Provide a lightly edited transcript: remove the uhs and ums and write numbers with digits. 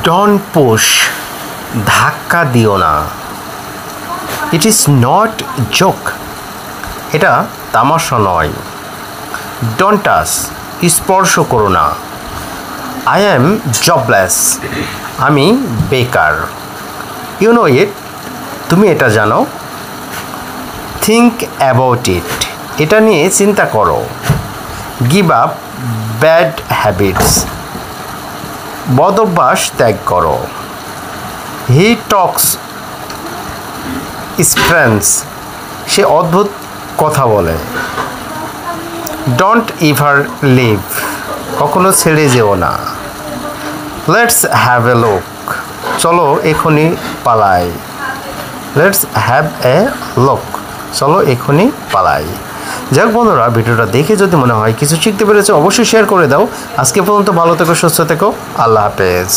Don't push, ধাক্কা দিও না। ইট ইজ নট জোক, এটা তামাশা নয়। ডোন্ট টাচ, স্পর্শ করো না। আই অ্যাম জবলেস, আমি বেকার। ইউ নো ইট, তুমি এটা জানো। থিঙ্ক অ্যাবাউট ইট, এটা নিয়ে চিন্তা করো। গিভ আপ ব্যাড হ্যাবিটস, বদ অভ্যাস ত্যাগ করো। হি টক্স স্ট্রেঞ্জ, সে অদ্ভুত কথা বলে। ডোন্ট এভার লিভ, কখনো ছেড়ে যেও না। লেটস হ্যাভ এ লুক, চলো এখনই পালাই। লেটস হ্যাভ এ লুক, চলো এখনই পালাই। যাক বন্ধুরা, ভিডিওটা দেখে যদি মনে হয় কিছু শিখতে পেরেছো অবশ্যই শেয়ার করে দাও। আজকে পর্যন্ত ভালো থেকো, সুস্থ থেকো, আল্লাহ হাফেজ।